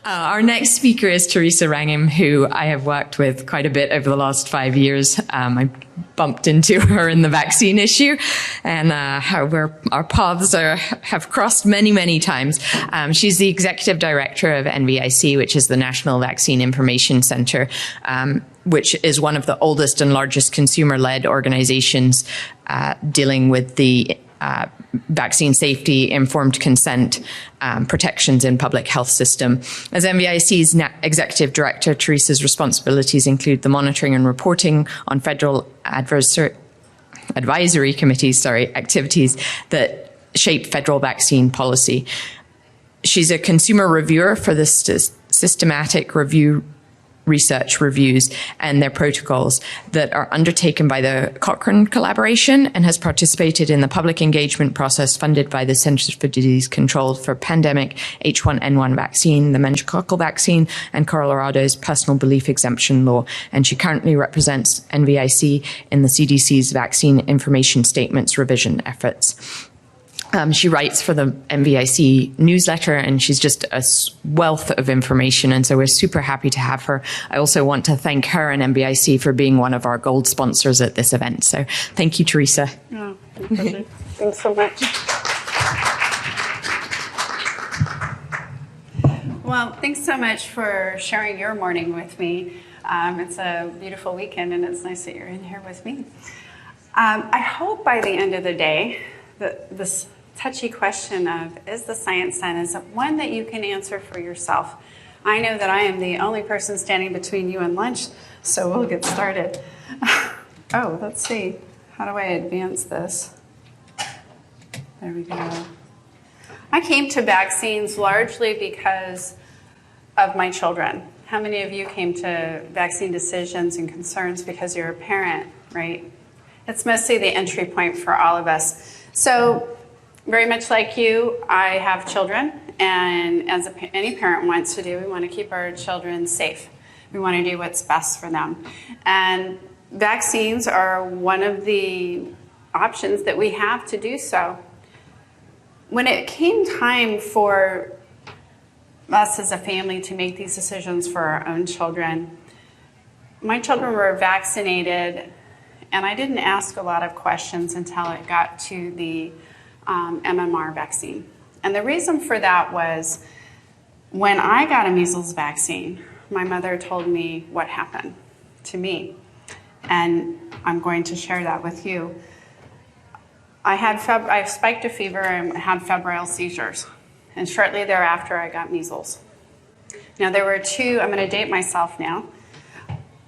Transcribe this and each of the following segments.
Our next speaker is Theresa Wrangham, who I have worked with quite a bit over the last 5 years. I bumped into her in the vaccine issue, and our paths have crossed many, many times. She's the executive director of NVIC, which is the National Vaccine Information Center, which is one of the oldest and largest consumer-led organizations dealing with the vaccine safety, informed consent, protections in public health system. As NVIC's executive director, Theresa's responsibilities include the monitoring and reporting on federal advisory committees, activities that shape federal vaccine policy. She's a consumer reviewer for the systematic research reviews and their protocols that are undertaken by the Cochrane collaboration, and has participated in the public engagement process funded by the Centers for Disease Control for pandemic H1N1 vaccine, the meningococcal vaccine, and Colorado's personal belief exemption law. And she currently represents NVIC in the CDC's vaccine information statements revision efforts. She writes for the NVIC newsletter, and she's just a wealth of information, and so we're super happy to have her. I also want to thank her and NVIC for being one of our gold sponsors at this event. So thank you, Theresa. Oh, thanks so much. Well, thanks so much for sharing your morning with me. It's a beautiful weekend, and it's nice that you're in here with me. I hope by the end of the day that this touchy question of, is the science done, is one that you can answer for yourself. I know that I am the only person standing between you and lunch, so we'll get started. Oh, let's see. How do I advance this? There we go. I came to vaccines largely because of my children. How many of you came to vaccine decisions and concerns because you're a parent, right? It's mostly the entry point for all of us. So, very much like you, I have children, and as any parent wants to do, we want to keep our children safe. We want to do what's best for them. And vaccines are one of the options that we have to do so. When it came time for us as a family to make these decisions for our own children, my children were vaccinated, and I didn't ask a lot of questions until it got to the MMR vaccine. And the reason for that was when I got a measles vaccine, my mother told me what happened to me. And I'm going to share that with you. I spiked a fever and had febrile seizures. And shortly thereafter, I got measles. Now, there were two, I'm going to date myself now.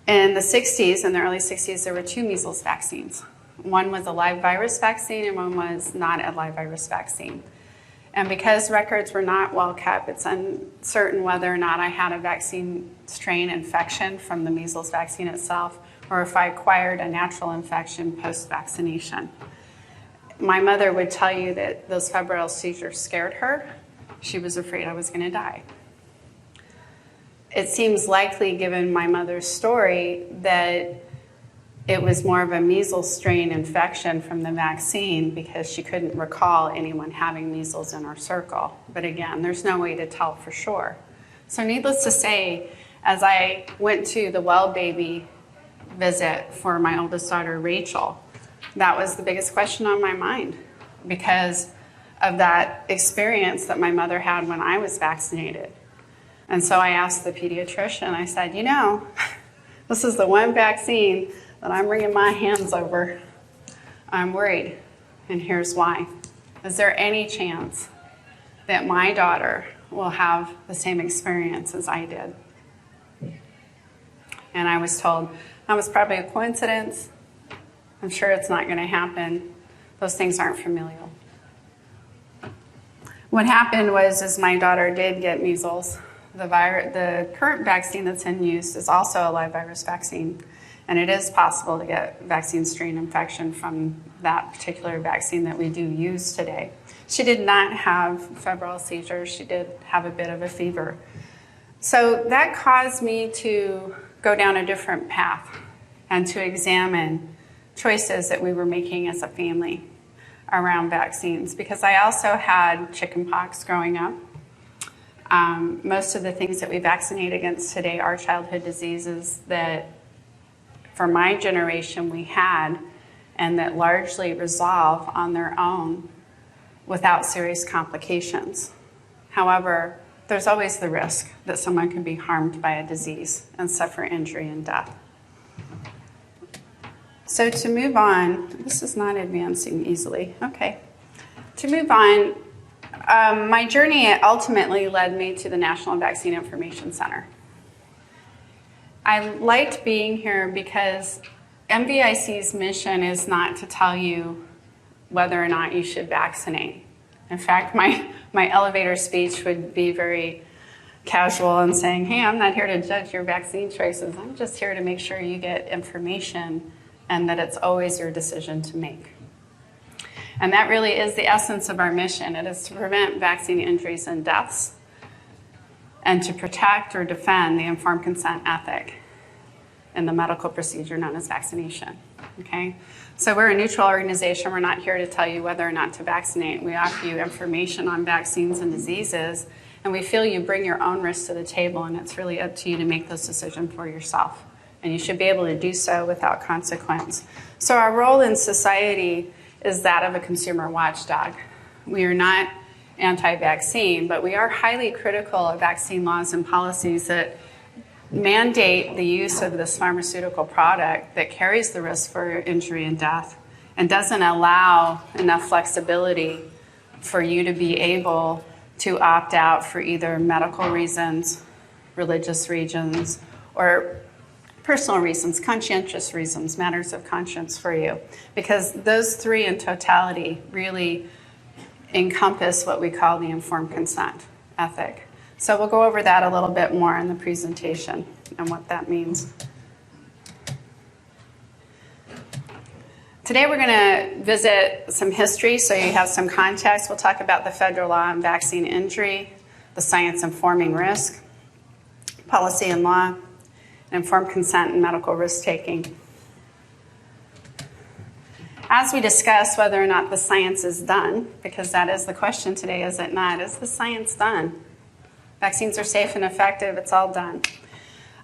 In the 60s, in the early 60s, there were two measles vaccines. One was a live virus vaccine and one was not a live virus vaccine. And because records were not well kept, it's uncertain whether or not I had a vaccine strain infection from the measles vaccine itself, or if I acquired a natural infection post-vaccination. My mother would tell you that those febrile seizures scared her. She was afraid I was going to die. It seems likely, given my mother's story, that it was more of a measles strain infection from the vaccine because she couldn't recall anyone having measles in her circle. But again, there's no way to tell for sure. So needless to say, as I went to the well baby visit for my oldest daughter, Rachel, that was the biggest question on my mind because of that experience that my mother had when I was vaccinated. And so I asked the pediatrician, I said, you know, this is the one vaccine that I'm wringing my hands over. I'm worried, and here's why. Is there any chance that my daughter will have the same experience as I did? And I was told that was probably a coincidence. I'm sure it's not going to happen. Those things aren't familial. What happened was, as my daughter did get measles, the current vaccine that's in use is also a live virus vaccine. And it is possible to get vaccine strain infection from that particular vaccine that we do use today. She did not have febrile seizures. She did have a bit of a fever. So that caused me to go down a different path and to examine choices that we were making as a family around vaccines, because I also had chickenpox growing up. Most of the things that we vaccinate against today are childhood diseases that, for my generation, we had, and that largely resolve on their own without serious complications. However, there's always the risk that someone can be harmed by a disease and suffer injury and death. So to move on, this is not advancing easily. Okay. To move on, my journey ultimately led me to the National Vaccine Information Center. I liked being here because MVIC's mission is not to tell you whether or not you should vaccinate. In fact, my elevator speech would be very casual and saying, hey, I'm not here to judge your vaccine choices. I'm just here to make sure you get information and that it's always your decision to make. And that really is the essence of our mission. It is to prevent vaccine injuries and deaths and to protect or defend the informed consent ethic in the medical procedure known as vaccination. Okay? So we're a neutral organization. We're not here to tell you whether or not to vaccinate. We offer you information on vaccines and diseases, and we feel you bring your own risk to the table, and it's really up to you to make those decisions for yourself. And you should be able to do so without consequence. So our role in society is that of a consumer watchdog. We are not anti-vaccine, but we are highly critical of vaccine laws and policies that mandate the use of this pharmaceutical product that carries the risk for injury and death and doesn't allow enough flexibility for you to be able to opt out for either medical reasons, religious reasons, or personal reasons, conscientious reasons, matters of conscience for you. Because those three in totality really encompass what we call the informed consent ethic. So we'll go over that a little bit more in the presentation and what that means. Today we're going to visit some history so you have some context. We'll talk about the federal law on vaccine injury, the science informing risk, policy and law, informed consent and medical risk-taking. As we discuss whether or not the science is done, because that is the question today, is it not? Is the science done? Vaccines are safe and effective. It's all done.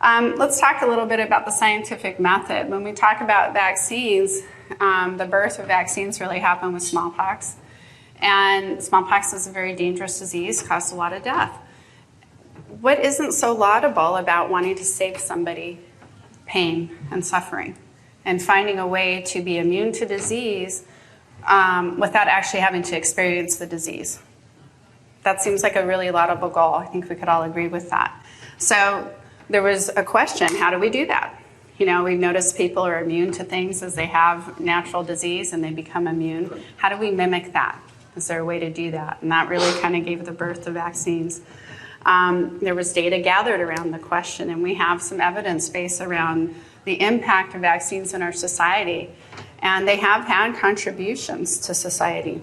Let's talk a little bit about the scientific method. When we talk about vaccines, the birth of vaccines really happened with smallpox. And smallpox is a very dangerous disease, caused a lot of death. What isn't so laudable about wanting to save somebody pain and suffering and finding a way to be immune to disease without actually having to experience the disease? That seems like a really laudable goal. I think we could all agree with that. So there was a question, how do we do that? You know, we've noticed people are immune to things as they have natural disease and they become immune. How do we mimic that? Is there a way to do that? And that really kind of gave the birth to vaccines. There was data gathered around the question, and we have some evidence base around the impact of vaccines in our society, and they have had contributions to society.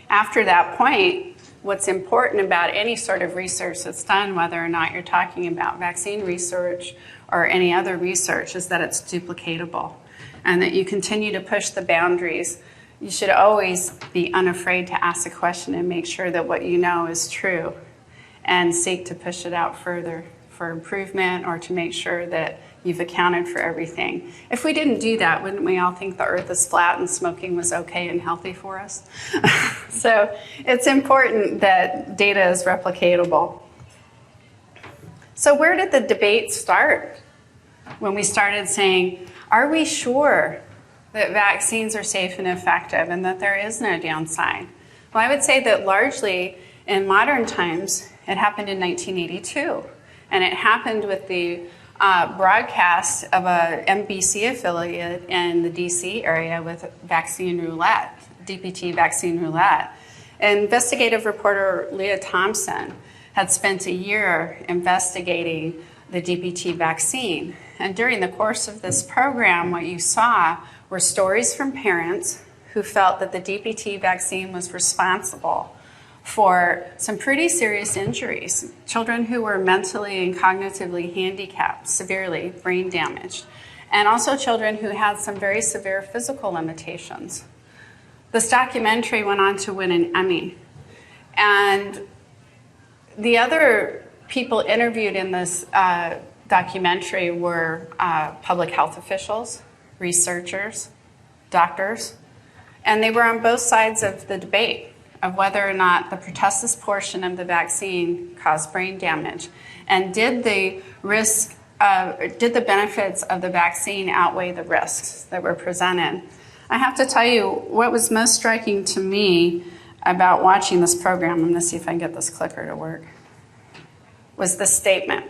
After that point, what's important about any sort of research that's done, whether or not you're talking about vaccine research or any other research, is that it's duplicatable and that you continue to push the boundaries. You should always be unafraid to ask a question and make sure that what you know is true and seek to push it out further for improvement or to make sure that you've accounted for everything. If we didn't do that, wouldn't we all think the earth is flat and smoking was okay and healthy for us? So it's important that data is replicatable. So where did the debate start? When we started saying, are we sure that vaccines are safe and effective and that there is no downside? Well, I would say that largely in modern times, it happened in 1982. And it happened with the broadcast of a NBC affiliate in the DC area with vaccine roulette, DPT vaccine roulette. Investigative reporter Leah Thompson had spent a year investigating the DPT vaccine. And during the course of this program, what you saw were stories from parents who felt that the DPT vaccine was responsible for some pretty serious injuries. Children who were mentally and cognitively handicapped, severely brain damaged, and also children who had some very severe physical limitations. This documentary went on to win an Emmy. And The other people interviewed in this documentary were public health officials, researchers, doctors, and they were on both sides of the debate of whether or not the pertussis portion of the vaccine caused brain damage, and did the benefits of the vaccine outweigh the risks that were presented. I have to tell you, what was most striking to me about watching this program, I'm going to see if I can get this clicker to work, was the statement.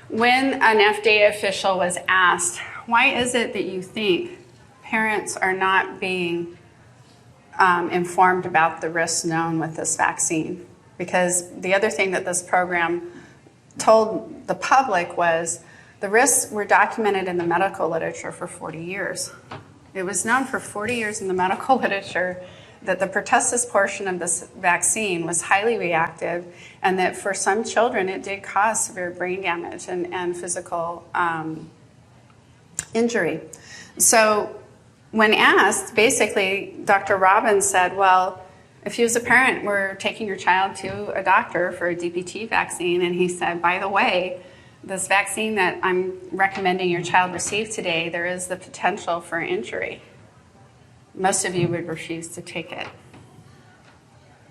When an FDA official was asked, why is it that you think parents are not being informed about the risks known with this vaccine? Because the other thing that this program told the public was the risks were documented in the medical literature for 40 years. It was known for 40 years in the medical literature that the pertussis portion of this vaccine was highly reactive, and that for some children it did cause severe brain damage and physical injury. So when asked, basically Dr. Robbins said, well, if you as a parent were taking your child to a doctor for a DPT vaccine, and he said, by the way, this vaccine that I'm recommending your child receive today, there is the potential for injury, most of you would refuse to take it.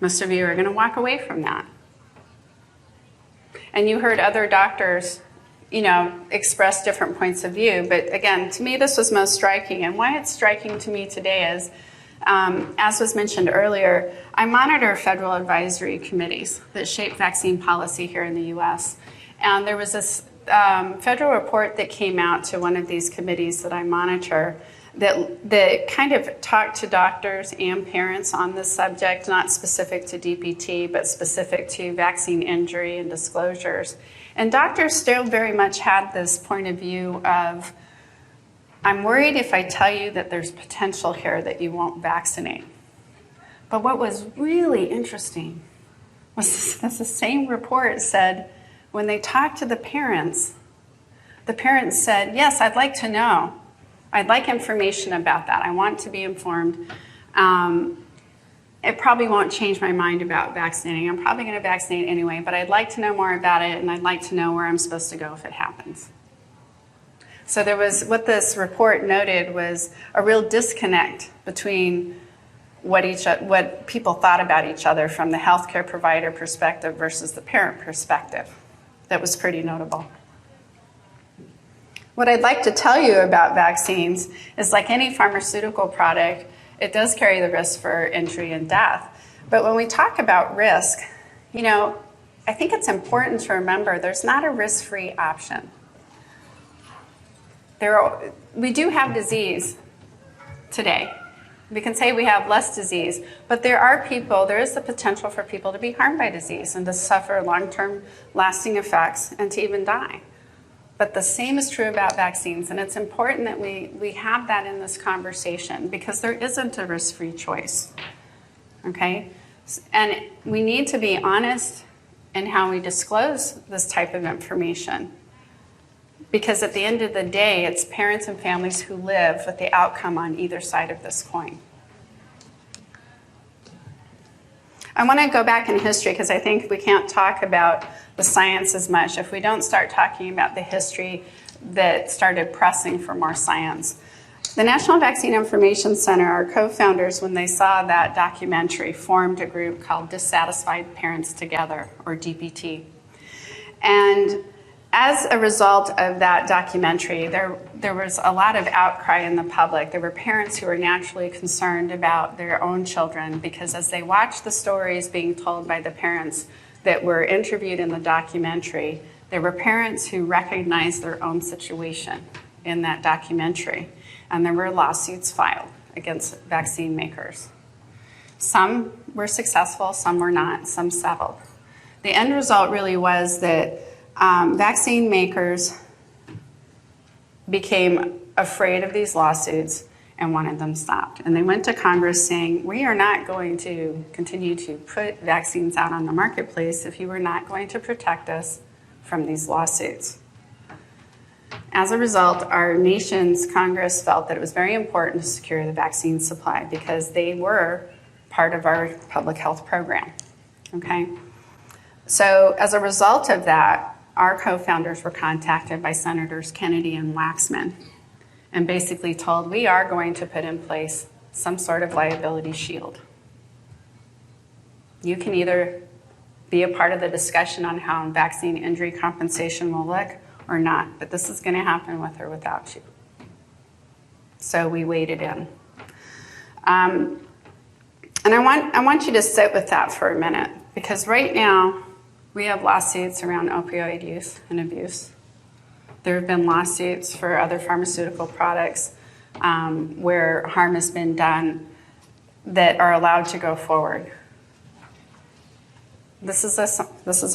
Most of you are going to walk away from that. And you heard other doctors, express different points of view. But again, to me, this was most striking. And why it's striking to me today is, as was mentioned earlier, I monitor federal advisory committees that shape vaccine policy here in the U.S. And there was this federal report that came out to one of these committees that I monitor that kind of talked to doctors and parents on this subject, not specific to DPT, but specific to vaccine injury and disclosures. And doctors still very much had this point of view of, I'm worried if I tell you that there's potential here that you won't vaccinate. But what was really interesting was that the same report said, when they talked to the parents said, yes, I'd like to know. I'd like information about that. I want to be informed. It probably won't change my mind about vaccinating. I'm probably going to vaccinate anyway, but I'd like to know more about it, and I'd like to know where I'm supposed to go if it happens. So there was, what this report noted was a real disconnect between what people thought about each other from the healthcare provider perspective versus the parent perspective. That was pretty notable. What I'd like to tell you about vaccines is, like any pharmaceutical product, it does carry the risk for injury and death. But when we talk about risk, I think it's important to remember there's not a risk-free option. We do have disease today. We can say we have less disease, but there is the potential for people to be harmed by disease and to suffer long-term lasting effects and to even die. But the same is true about vaccines, and it's important that we have that in this conversation because there isn't a risk-free choice, okay? And we need to be honest in how we disclose this type of information because at the end of the day, it's parents and families who live with the outcome on either side of this coin. I want to go back in history because I think we can't talk about the science as much if we don't start talking about the history that started pressing for more science. The National Vaccine Information Center, our co-founders, when they saw that documentary, formed a group called Dissatisfied Parents Together, or DPT. And as a result of that documentary, there was a lot of outcry in the public. There were parents who were naturally concerned about their own children because as they watched the stories being told by the parents that were interviewed in the documentary, there were parents who recognized their own situation in that documentary. And there were lawsuits filed against vaccine makers. Some were successful, some were not, some settled. The end result really was that vaccine makers became afraid of these lawsuits and wanted them stopped. And they went to Congress saying, we are not going to continue to put vaccines out on the marketplace if you are not going to protect us from these lawsuits. As a result, our nation's Congress felt that it was very important to secure the vaccine supply because they were part of our public health program. okay? So as a result of that, our co-founders were contacted by Senators Kennedy and Waxman and basically told, we are going to put in place some sort of liability shield. You can either be a part of the discussion on how vaccine injury compensation will look or not, but this is going to happen with or without you. So we waded in. And I want you to sit with that for a minute, because right now we have lawsuits around opioid use and abuse. There have been lawsuits for other pharmaceutical products where harm has been done that are allowed to go forward. This is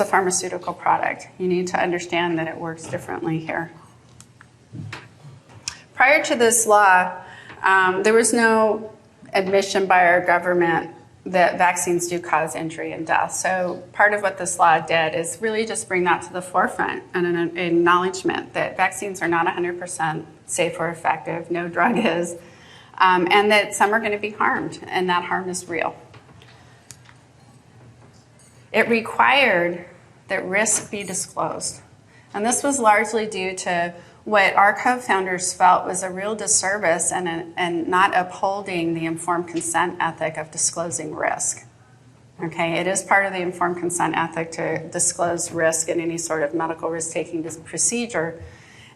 a pharmaceutical product. You need to understand that it works differently here. Prior to this law, there was no admission by our government that vaccines do cause injury and death. So part of what this law did is really just bring that to the forefront and an acknowledgement that vaccines are not 100% safe or effective, no drug is, and that some are going to be harmed, and that harm is real. It required that risk be disclosed. And this was largely due to what our co-founders felt was a real disservice and not upholding the informed consent ethic of disclosing risk. Okay, it is part of the informed consent ethic to disclose risk in any sort of medical risk-taking procedure.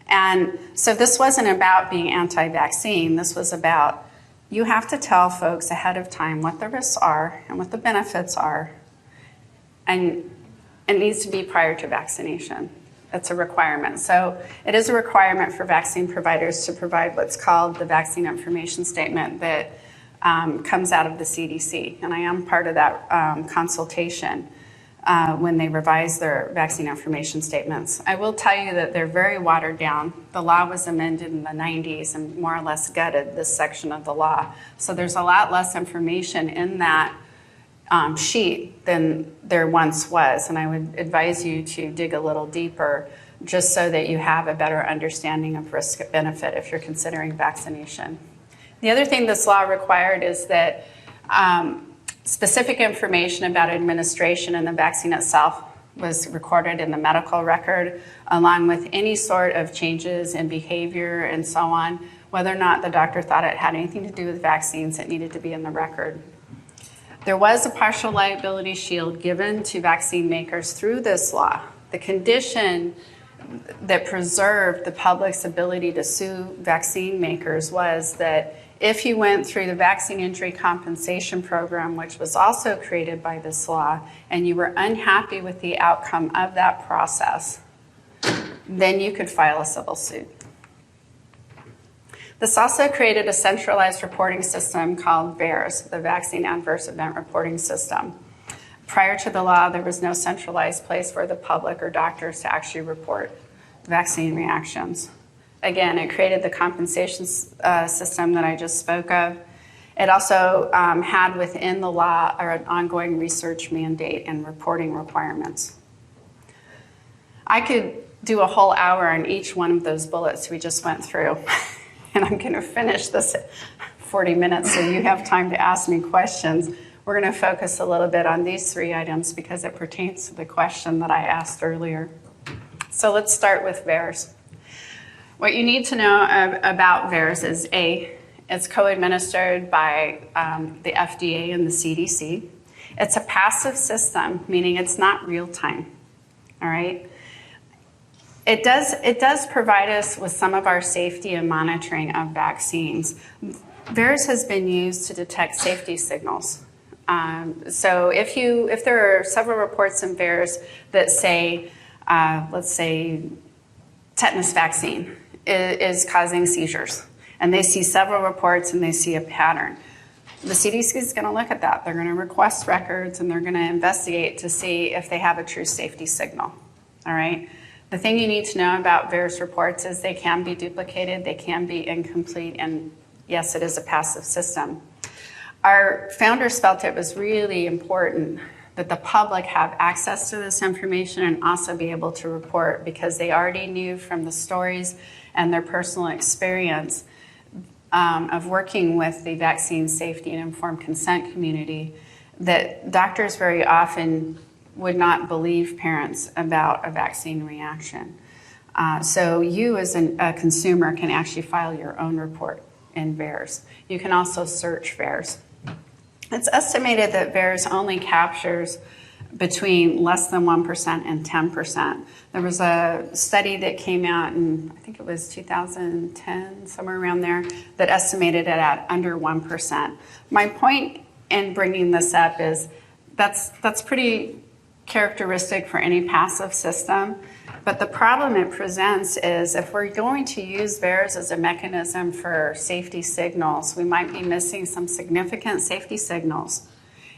And so this wasn't about being anti-vaccine. This was about, you have to tell folks ahead of time what the risks are and what the benefits are. And it needs to be prior to vaccination. It's a requirement. So it is a requirement for vaccine providers to provide what's called the vaccine information statement that comes out of the CDC. And I am part of that consultation when they revise their vaccine information statements. I will tell you that they're very watered down. The law was amended in the 90s and more or less gutted this section of the law. So there's a lot less information in that sheet than there once was, and I would advise you to dig a little deeper just so that you have a better understanding of risk benefit if you're considering vaccination. The other thing this law required is that specific information about administration and the vaccine itself was recorded in the medical record, along with any sort of changes in behavior and so on. Whether or not the doctor thought it had anything to do with vaccines, it needed to be in the record. There was a partial liability shield given to vaccine makers through this law. The condition that preserved the public's ability to sue vaccine makers was that if you went through the vaccine injury compensation program, which was also created by this law, and you were unhappy with the outcome of that process, then you could file a civil suit. This also created a centralized reporting system called VAERS, the Vaccine Adverse Event Reporting System. Prior to the law, there was no centralized place for the public or doctors to actually report vaccine reactions. Again, it created the compensation system that I just spoke of. It also had within the law an ongoing research mandate and reporting requirements. I could do a whole hour on each one of those bullets we just went through. And I'm going to finish this 40 minutes so you have time to ask me questions. We're going to focus a little bit on these three items because it pertains to the question that I asked earlier. So let's start with VAERS. What you need to know about VAERS is it's co-administered by the FDA and the CDC. It's a passive system, meaning it's not real time, all right? It does provide us with some of our safety and monitoring of vaccines. VAERS has been used to detect safety signals. So if there are several reports in VAERS that say, let's say, tetanus vaccine is causing seizures, and they see several reports and they see a pattern, the CDC is going to look at that. They're going to request records and they're going to investigate to see if they have a true safety signal. All right. The thing you need to know about VAERS reports is they can be duplicated, they can be incomplete, and yes, it is a passive system. Our founders felt it was really important that the public have access to this information and also be able to report, because they already knew from the stories and their personal experience of working with the vaccine safety and informed consent community that doctors very often would not believe parents about a vaccine reaction. So you as a consumer can actually file your own report in VAERS. You can also search VAERS. It's estimated that VAERS only captures between less than 1% and 10%. There was a study that came out in, I think it was 2010, somewhere around there, that estimated it at under 1%. My point in bringing this up is that's pretty characteristic for any passive system. But the problem it presents is if we're going to use VAERS as a mechanism for safety signals, we might be missing some significant safety signals.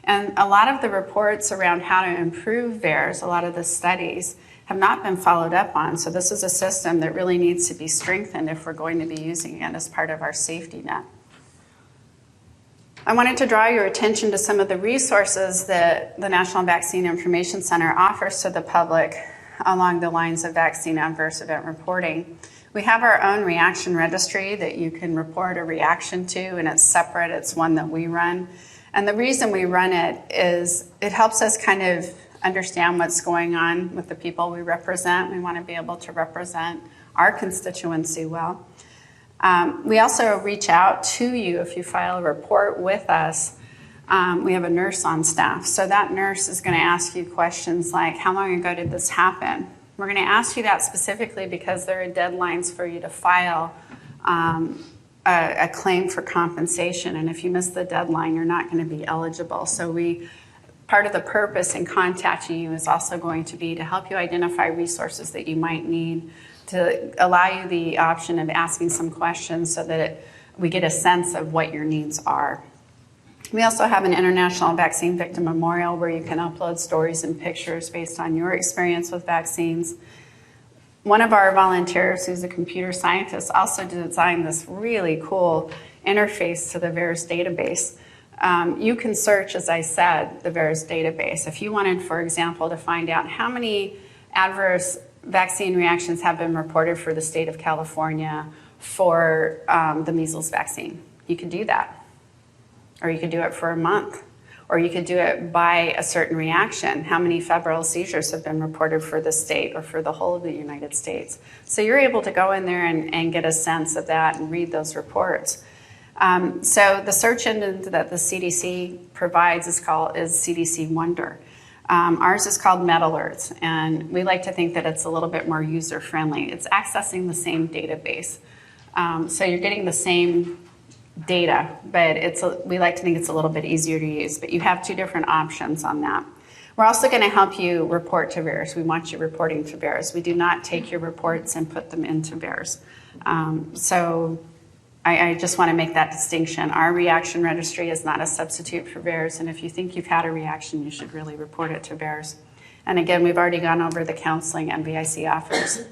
And a lot of the reports around how to improve VAERS, a lot of the studies, have not been followed up on. So this is a system that really needs to be strengthened if we're going to be using it as part of our safety net. I wanted to draw your attention to some of the resources that the National Vaccine Information Center offers to the public along the lines of vaccine adverse event reporting. We have our own reaction registry that you can report a reaction to, and it's separate. It's one that we run. And the reason we run it is it helps us kind of understand what's going on with the people we represent. We want to be able to represent our constituency well. We also reach out to you if you file a report with us. We have a nurse on staff. So that nurse is going to ask you questions like, how long ago did this happen? We're going to ask you that specifically because there are deadlines for you to file a claim for compensation. And if you miss the deadline, you're not going to be eligible. So part of the purpose in contacting you is also going to be to help you identify resources that you might need, to allow you the option of asking some questions so that we get a sense of what your needs are. We also have an International Vaccine Victim Memorial where you can upload stories and pictures based on your experience with vaccines. One of our volunteers, who's a computer scientist, also designed this really cool interface to the VAERS database. You can search, as I said, the VAERS database. If you wanted, for example, to find out how many adverse vaccine reactions have been reported for the state of California for the measles vaccine, you could do that. Or you could do it for a month. Or you could do it by a certain reaction. How many febrile seizures have been reported for the state or for the whole of the United States? So you're able to go in there and get a sense of that and read those reports. So the search engine that the CDC provides is CDC Wonder. Ours is called MedAlerts, and we like to think that it's a little bit more user-friendly. It's accessing the same database. So you're getting the same data, but we like to think it's a little bit easier to use, but you have two different options on that. We're also going to help you report to VAERS. We want you reporting to VAERS. We do not take your reports and put them into VAERS. So I just want to make that distinction. Our reaction registry is not a substitute for VAERS, and if you think you've had a reaction, you should really report it to VAERS. And again, we've already gone over the counseling MVIC offers.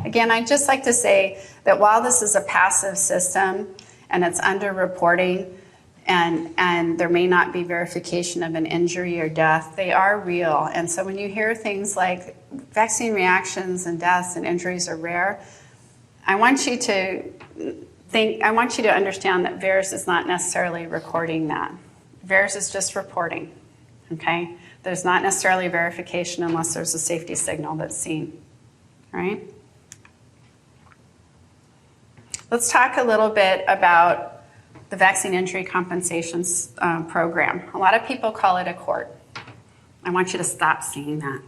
Again, I'd just like to say that while this is a passive system, and it's under reporting, and there may not be verification of an injury or death, they are real. And so when you hear things like vaccine reactions and deaths and injuries are rare, I want you to understand that VAERS is not necessarily recording that. VAERS is just reporting, okay? There's not necessarily verification unless there's a safety signal that's seen, right? Let's talk a little bit about the Vaccine Injury Compensation Program. A lot of people call it a court. I want you to stop saying that.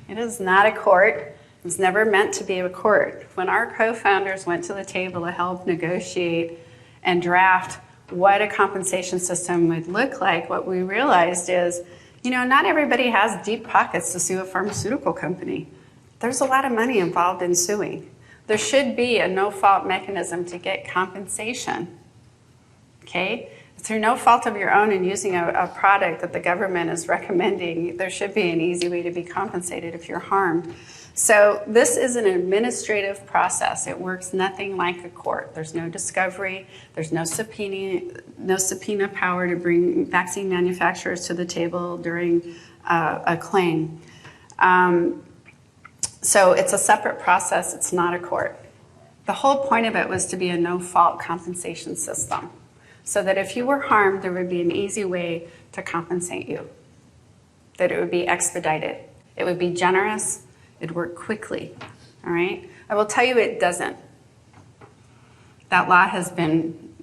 It is not a court. It was never meant to be a court. When our co-founders went to the table to help negotiate and draft what a compensation system would look like, what we realized is, not everybody has deep pockets to sue a pharmaceutical company. There's a lot of money involved in suing. There should be a no-fault mechanism to get compensation, okay? Through no fault of your own and using a product that the government is recommending, there should be an easy way to be compensated if you're harmed. So this is an administrative process. It works nothing like a court. There's no discovery. There's no subpoena power to bring vaccine manufacturers to the table during a claim. So it's a separate process. It's not a court. The whole point of it was to be a no-fault compensation system so that if you were harmed, there would be an easy way to compensate you, that it would be expedited, it would be generous, it'd work quickly, all right? I will tell you it doesn't. That law has been,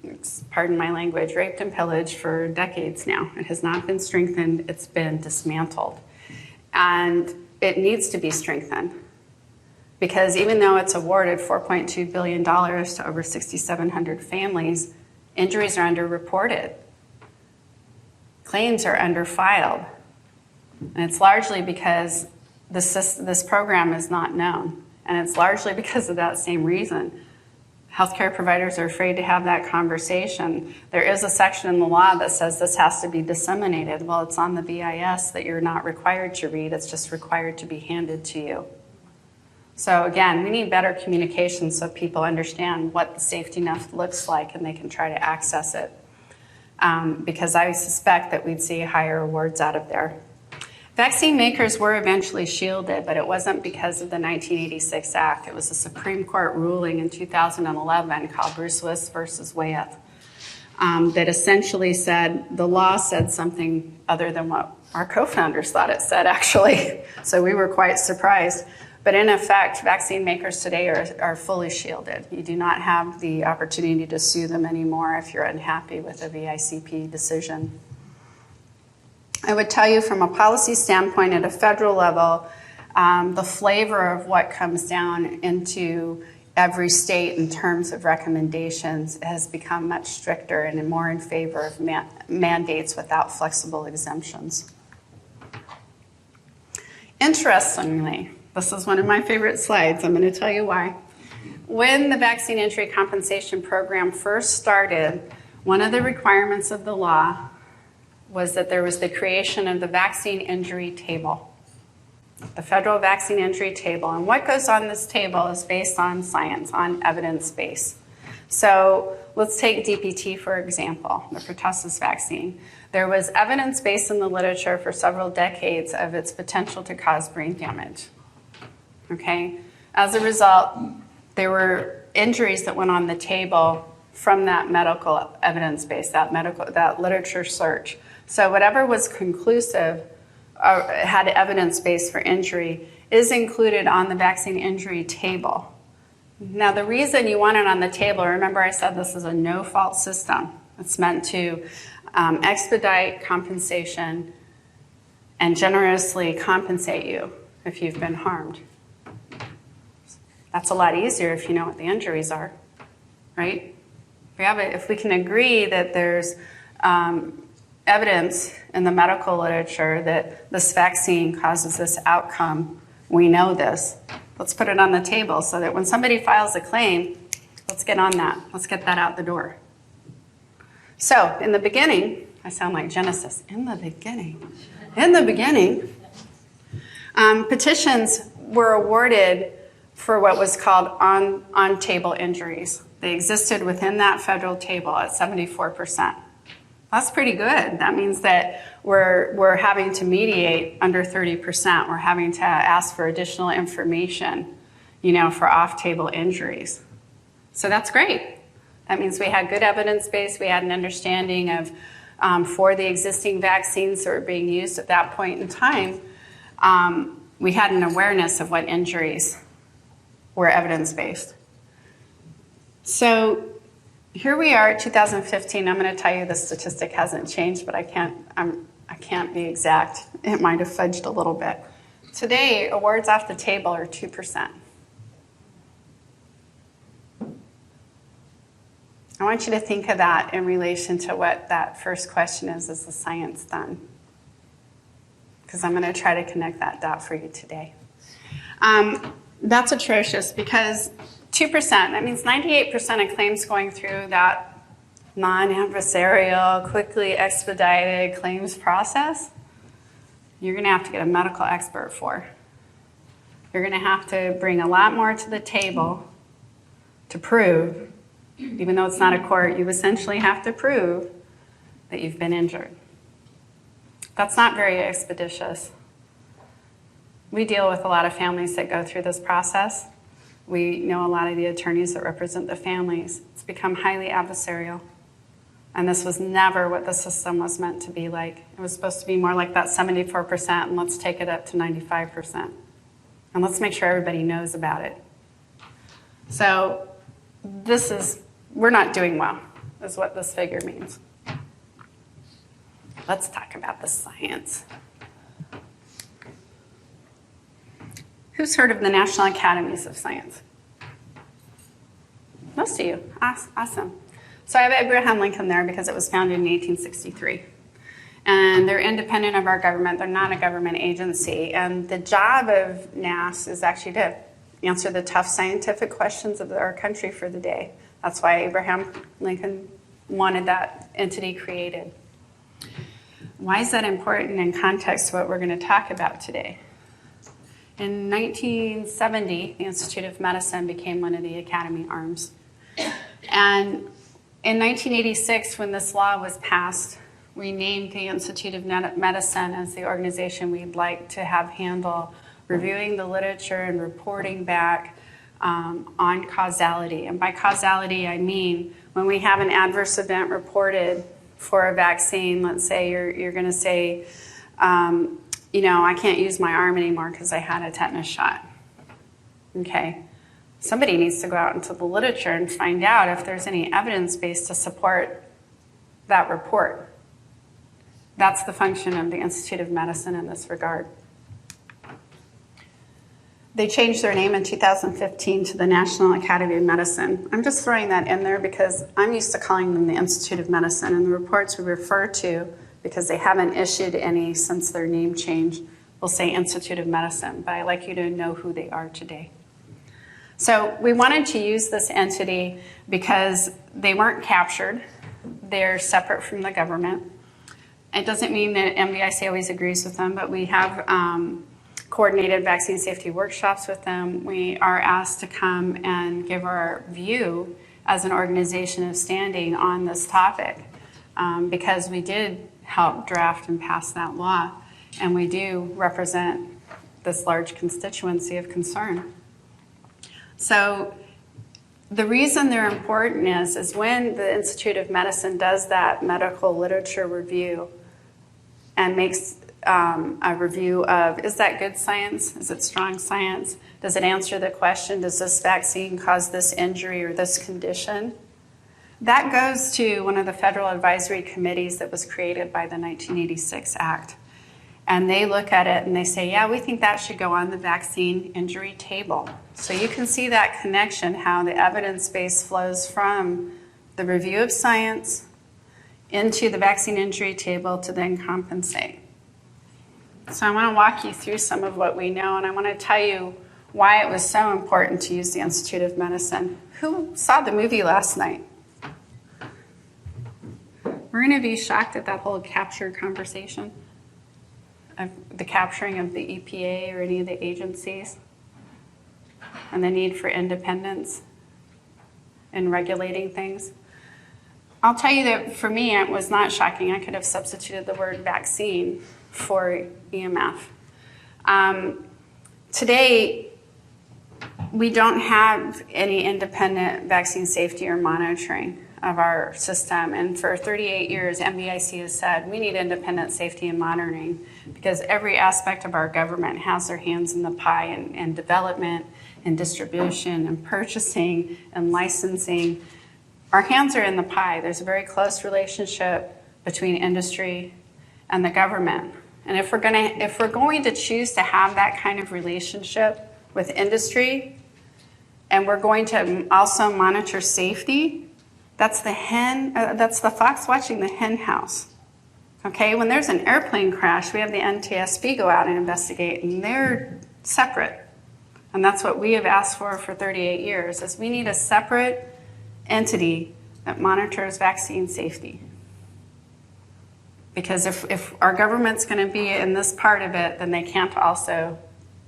pardon my language, raped and pillaged for decades now. It has not been strengthened, it's been dismantled. And it needs to be strengthened because even though it's awarded $4.2 billion to over 6,700 families, injuries are underreported. Claims are underfiled. And it's largely because this program is not known. And it's largely because of that same reason. Healthcare providers are afraid to have that conversation. There is a section in the law that says this has to be disseminated. Well, it's on the BIS that you're not required to read. It's just required to be handed to you. So again, we need better communication so people understand what the safety net looks like and they can try to access it. Because I suspect that we'd see higher awards out of there. Vaccine makers were eventually shielded, but it wasn't because of the 1986 Act. It was a Supreme Court ruling in 2011 called Bruce Willis versus Wyeth that essentially said, the law said something other than what our co-founders thought it said, actually. So we were quite surprised. But in effect, vaccine makers today are fully shielded. You do not have the opportunity to sue them anymore if you're unhappy with a VICP decision. I would tell you from a policy standpoint at a federal level, the flavor of what comes down into every state in terms of recommendations has become much stricter and more in favor of mandates without flexible exemptions. Interestingly, this is one of my favorite slides. I'm going to tell you why. When the Vaccine Injury Compensation Program first started, one of the requirements of the law was that there was the creation of the Vaccine Injury Table, the Federal Vaccine Injury Table. And what goes on this table is based on science, on evidence base. So let's take DPT, for example, the pertussis vaccine. There was evidence based in the literature for several decades of its potential to cause brain damage. Okay? As a result, there were injuries that went on the table from that medical evidence base, that literature search. So whatever was conclusive, had evidence base for injury, is included on the vaccine injury table. Now the reason you want it on the table, remember I said this is a no-fault system. It's meant to expedite compensation and generously compensate you if you've been harmed. That's a lot easier if you know what the injuries are, right? If we can agree that there's evidence in the medical literature that this vaccine causes this outcome, we know this. Let's put it on the table so that when somebody files a claim, let's get on that. Let's get that out the door. So in the beginning, I sound like Genesis. In the beginning, petitions were awarded for what was called on-table injuries. They existed within that federal table at 74%. That's pretty good. That means that we're having to mediate under 30%. We're having to ask for additional information, for off-table injuries. So that's great. That means we had good evidence base. We had an understanding of, for the existing vaccines that were being used at that point in time, we had an awareness of what injuries were evidence-based. So here we are at 2015. I'm going to tell you the statistic hasn't changed, but I can't be exact. It might have fudged a little bit. Today, awards off the table are 2%. I want you to think of that in relation to what that first question is the science done? Because I'm going to try to connect that dot for you today. That's atrocious because 2%, that means 98% of claims going through that non-adversarial, quickly expedited claims process, you're going to have to get a medical expert for. You're going to have to bring a lot more to the table to prove, even though it's not a court, you essentially have to prove that you've been injured. That's not very expeditious. We deal with a lot of families that go through this process. We know a lot of the attorneys that represent the families. It's become highly adversarial. And this was never what the system was meant to be like. It was supposed to be more like that 74%, and let's take it up to 95%. And let's make sure everybody knows about it. So we're not doing well, is what this figure means. Let's talk about the science. Who's heard of the National Academies of Science? Most of you. Awesome. So I have Abraham Lincoln there because it was founded in 1863. And they're independent of our government. They're not a government agency. And the job of NAS is actually to answer the tough scientific questions of our country for the day. That's why Abraham Lincoln wanted that entity created. Why is that important in context to what we're going to talk about today? In 1970, the Institute of Medicine became one of the Academy arms. And in 1986, when this law was passed, we named the Institute of Medicine as the organization we'd like to have handle reviewing the literature and reporting back on causality. And by causality, I mean when we have an adverse event reported for a vaccine, let's say you're going to say, I can't use my arm anymore because I had a tetanus shot. Okay. Somebody needs to go out into the literature and find out if there's any evidence base to support that report. That's the function of the Institute of Medicine in this regard. They changed their name in 2015 to the National Academy of Medicine. I'm just throwing that in there because I'm used to calling them the Institute of Medicine, and the reports we refer to, because they haven't issued any since their name change, will say Institute of Medicine, but I'd like you to know who they are today. So we wanted to use this entity because they weren't captured. They're separate from the government. It doesn't mean that MVIC always agrees with them, but we have coordinated vaccine safety workshops with them. We are asked to come and give our view as an organization of standing on this topic because we did help draft and pass that law, and we do represent this large constituency of concern. So the reason they're important is when the Institute of Medicine does that medical literature review and makes a review of, is that good science? Is it strong science? Does it answer the question, does this vaccine cause this injury or this condition? That goes to one of the federal advisory committees that was created by the 1986 Act. And they look at it and they say, yeah, we think that should go on the vaccine injury table. So you can see that connection, how the evidence base flows from the review of science into the vaccine injury table to then compensate. So I want to walk you through some of what we know, and I want to tell you why it was so important to use the Institute of Medicine. Who saw the movie last night? We're going to be shocked at that whole capture conversation. Of the capturing of the EPA or any of the agencies and the need for independence in regulating things. I'll tell you that for me, it was not shocking. I could have substituted the word vaccine for EMF. Today, we don't have any independent vaccine safety or monitoring of our system. And for 38 years, MVIC has said we need independent safety and monitoring because every aspect of our government has their hands in the pie in development and distribution and purchasing and licensing. Our hands are in the pie. There's a very close relationship between industry and the government. And if we're going to choose to have that kind of relationship with industry, and we're going to also monitor safety, that's the fox watching the hen house. Okay, when there's an airplane crash, we have the NTSB go out and investigate, and they're separate. And that's what we have asked for 38 years, is we need a separate entity that monitors vaccine safety. Because if our government's going to be in this part of it, then they can't also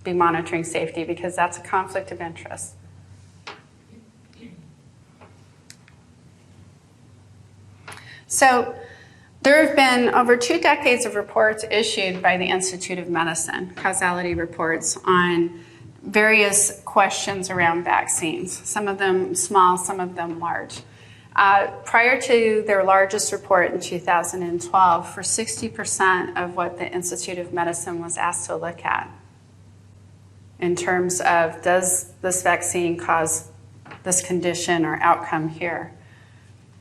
be monitoring safety because that's a conflict of interest. So there have been over 2 decades of reports issued by the Institute of Medicine, causality reports on various questions around vaccines, some of them small, some of them large. Prior to their largest report in 2012, for 60% of what the Institute of Medicine was asked to look at in terms of does this vaccine cause this condition or outcome here,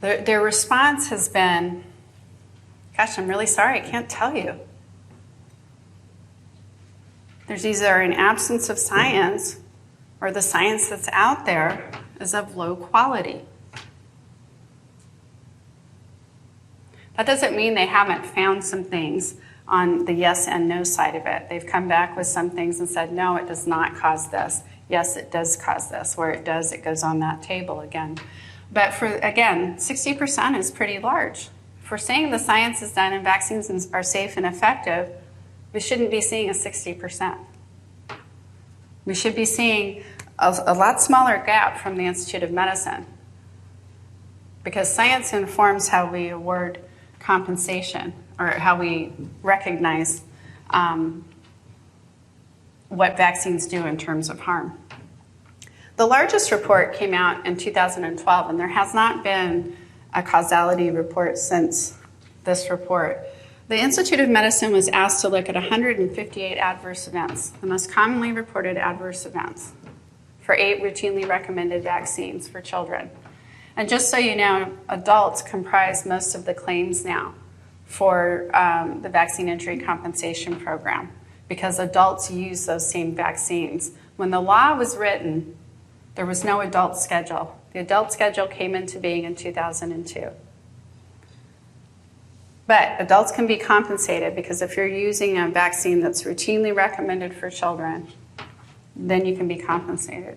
their response has been, gosh, I'm really sorry, I can't tell you. There's either an absence of science or the science that's out there is of low quality. That doesn't mean they haven't found some things on the yes and no side of it. They've come back with some things and said, no, it does not cause this. Yes, it does cause this. Where it does, it goes on that table again. But for, again, 60% is pretty large. If we're saying the science is done and vaccines are safe and effective, we shouldn't be seeing a 60%. We should be seeing a lot smaller gap from the Institute of Medicine, because science informs how we award compensation or how we recognize what vaccines do in terms of harm. The largest report came out in 2012, and there has not been a causality report since this report. The Institute of Medicine was asked to look at 158 adverse events, the most commonly reported adverse events, for 8 routinely recommended vaccines for children. And just so you know, adults comprise most of the claims now for the vaccine injury compensation program, because adults use those same vaccines. When the law was written, there was no adult schedule. The adult schedule came into being in 2002. But adults can be compensated, because if you're using a vaccine that's routinely recommended for children, then you can be compensated.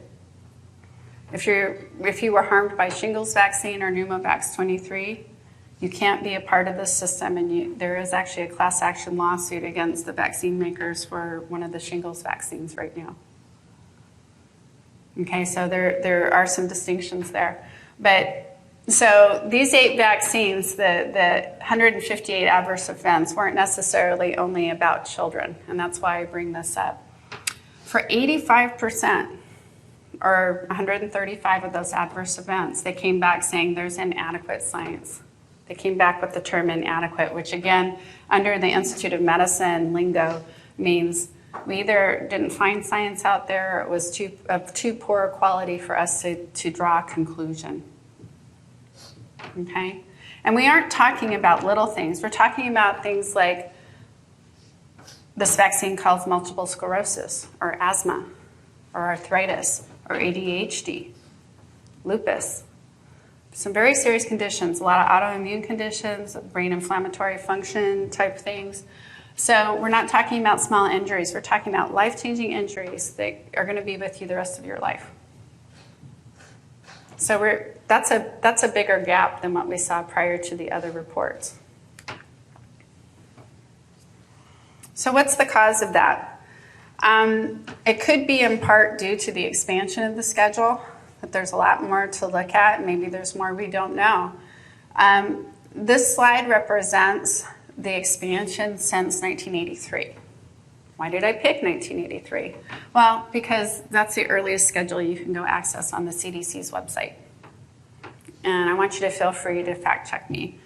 If you were harmed by shingles vaccine or Pneumovax 23, you can't be a part of this system, and there is actually a class action lawsuit against the vaccine makers for one of the shingles vaccines right now. Okay, so there are some distinctions there. But so these 8 vaccines, the 158 adverse events weren't necessarily only about children, and that's why I bring this up. For 85%, or 135 of those adverse events, they came back saying there's inadequate science. They came back with the term inadequate, which again, under the Institute of Medicine lingo, means we either didn't find science out there, or it was of too poor a quality for us to draw a conclusion. Okay? And we aren't talking about little things. We're talking about things like this vaccine causes multiple sclerosis, or asthma, or arthritis, or ADHD, lupus. Some very serious conditions, a lot of autoimmune conditions, brain inflammatory function type things. So we're not talking about small injuries. We're talking about life-changing injuries that are going to be with you the rest of your life. So that's a bigger gap than what we saw prior to the other reports. So what's the cause of that? It could be in part due to the expansion of the schedule, that there's a lot more to look at. Maybe there's more we don't know. This slide represents the expansion since 1983. Why did I pick 1983? Well, because that's the earliest schedule you can go access on the CDC's website. And I want you to feel free to fact check me.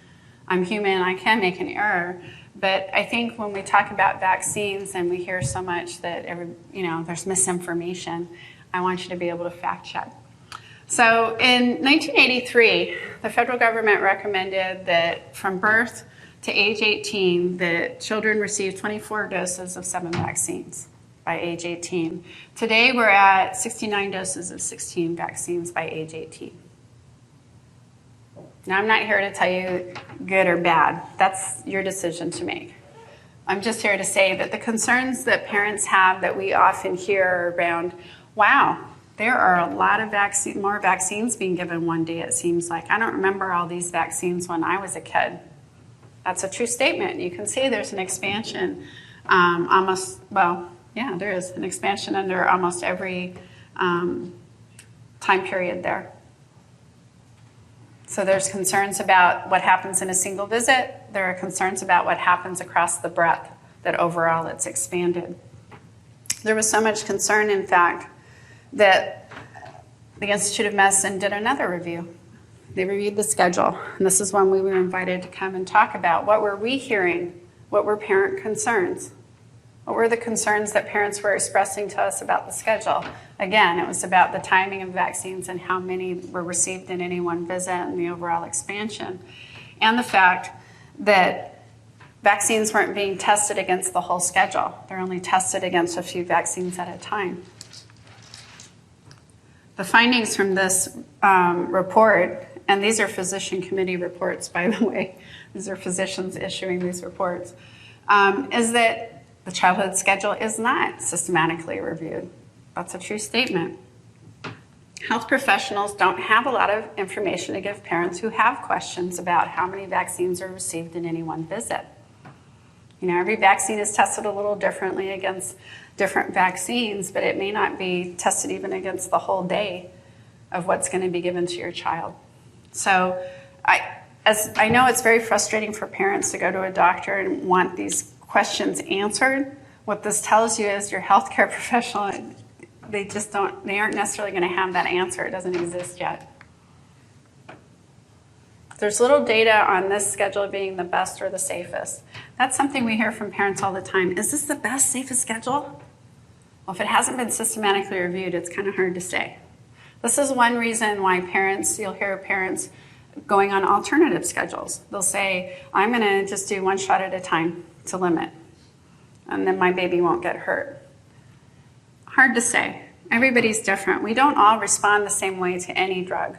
I'm human, I can make an error, but I think when we talk about vaccines and we hear so much that there's misinformation, I want you to be able to fact check. So in 1983, the federal government recommended that from birth to age 18, that children receive 24 doses of 7 vaccines by age 18. Today, we're at 69 doses of 16 vaccines by age 18. Now, I'm not here to tell you good or bad. That's your decision to make. I'm just here to say that the concerns that parents have that we often hear are around, wow, there are a lot of more vaccines being given one day, it seems like. I don't remember all these vaccines when I was a kid. That's a true statement. You can see there's an expansion there is an expansion under almost every time period there. So there's concerns about what happens in a single visit. There are concerns about what happens across the breadth, that overall it's expanded. There was so much concern, in fact, that the Institute of Medicine did another review. They reviewed the schedule. And this is when we were invited to come and talk about what were we hearing? What were parent concerns? What were the concerns that parents were expressing to us about the schedule? Again, it was about the timing of vaccines and how many were received in any one visit and the overall expansion. And the fact that vaccines weren't being tested against the whole schedule. They're only tested against a few vaccines at a time. The findings from this report, and these are physician committee reports, by the way, these are physicians issuing these reports, is that the childhood schedule is not systematically reviewed. That's a true statement. Health professionals don't have a lot of information to give parents who have questions about how many vaccines are received in any one visit. You know, every vaccine is tested a little differently against different vaccines, but it may not be tested even against the whole day of what's going to be given to your child. So I know it's very frustrating for parents to go to a doctor and want these questions answered. What this tells you is your healthcare professional, they aren't necessarily going to have that answer. It doesn't exist yet. There's little data on this schedule being the best or the safest. That's something we hear from parents all the time. Is this the best, safest schedule? Well, if it hasn't been systematically reviewed, it's kind of hard to say. This is one reason why you'll hear parents going on alternative schedules. They'll say, I'm going to just do one shot at a time to limit, and then my baby won't get hurt. Hard to say. Everybody's different. We don't all respond the same way to any drug,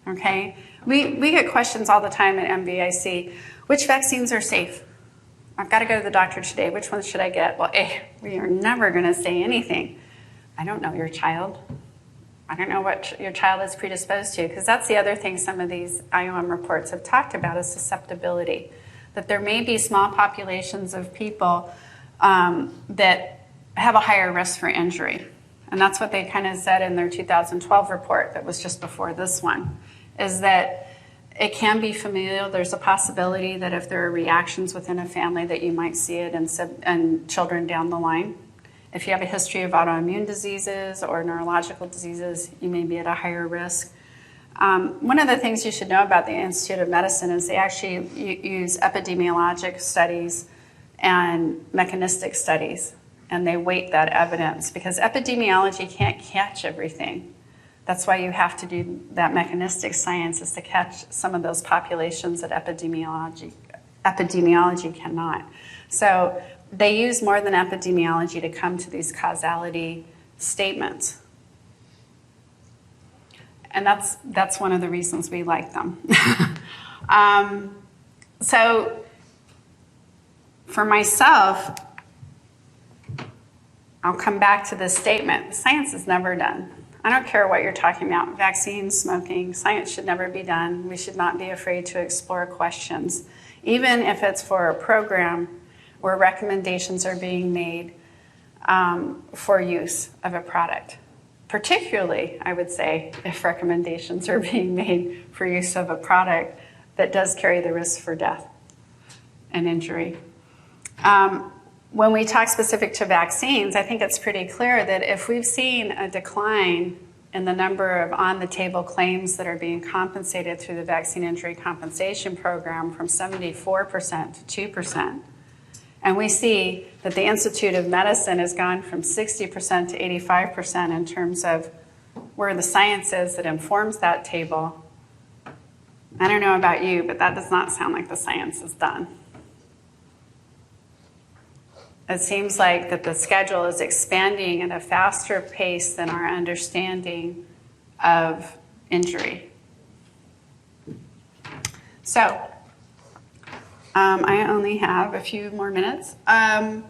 okay? We get questions all the time at MVIC. Which vaccines are safe? I've got to go to the doctor today. Which ones should I get? Well, we are never going to say anything. I don't know your child. I don't know what your child is predisposed to, because that's the other thing some of these IOM reports have talked about is susceptibility, that there may be small populations of people that have a higher risk for injury. And that's what they kind of said in their 2012 report that was just before this one, is that it can be familial. There's a possibility that if there are reactions within a family that you might see it in children down the line. If you have a history of autoimmune diseases or neurological diseases, you may be at a higher risk. One of the things you should know about the Institute of Medicine is they actually use epidemiologic studies and mechanistic studies, and they weight that evidence because epidemiology can't catch everything. That's why you have to do that mechanistic science, is to catch some of those populations that epidemiology cannot. So they use more than epidemiology to come to these causality statements. And that's one of the reasons we like them. So for myself, I'll come back to this statement. Science is never done. I don't care what you're talking about, vaccines, smoking, science should never be done. We should not be afraid to explore questions, even if it's for a program where recommendations are being made for use of a product. Particularly, I would say, if recommendations are being made for use of a product that does carry the risk for death and injury. When we talk specific to vaccines, I think it's pretty clear that if we've seen a decline in the number of on-the-table claims that are being compensated through the Vaccine Injury Compensation Program from 74% to 2%, and we see that the Institute of Medicine has gone from 60% to 85% in terms of where the science is that informs that table, I don't know about you, but that does not sound like the science is done. It seems like that the schedule is expanding at a faster pace than our understanding of injury. So, I only have a few more minutes. I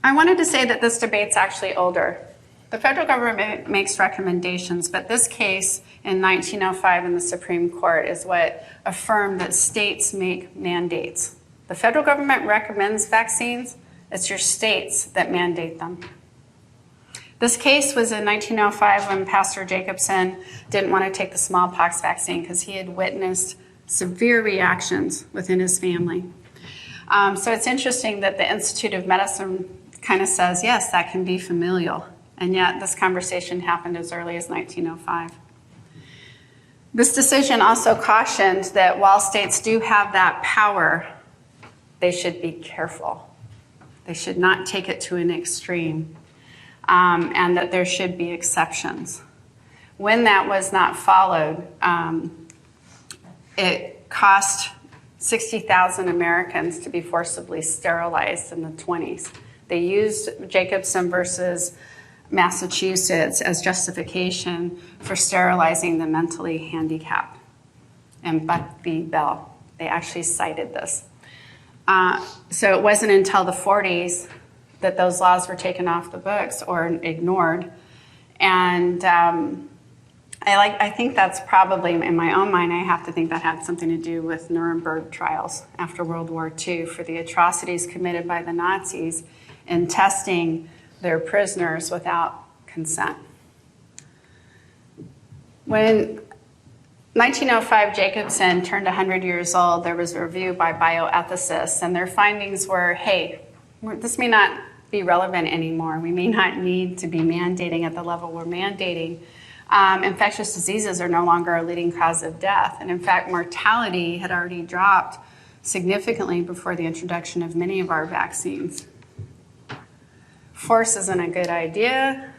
wanted to say that this debate's actually older. The federal government makes recommendations, but this case in 1905 in the Supreme Court is what affirmed that states make mandates. The federal government recommends vaccines. It's your states that mandate them. This case was in 1905 when Pastor Jacobson didn't want to take the smallpox vaccine because he had witnessed severe reactions within his family. So it's interesting that the Institute of Medicine kind of says, yes, that can be familial. And yet this conversation happened as early as 1905. This decision also cautioned that while states do have that power, they should be careful. They should not take it to an extreme, and that there should be exceptions. When that was not followed, it cost 60,000 Americans to be forcibly sterilized in the 20s. They used Jacobson versus Massachusetts as justification for sterilizing the mentally handicapped. And Buck v. Bell, they actually cited this. So it wasn't until the 40s that those laws were taken off the books or ignored. And I think that's probably, in my own mind, I have to think that had something to do with Nuremberg trials after World War II for the atrocities committed by the Nazis in testing their prisoners without consent. When 1905 Jacobson turned 100 years old, there was a review by bioethicists, and their findings were, hey, this may not be relevant anymore. We may not need to be mandating at the level we're mandating. Infectious diseases are no longer a leading cause of death. And in fact, mortality had already dropped significantly before the introduction of many of our vaccines. Force isn't a good idea.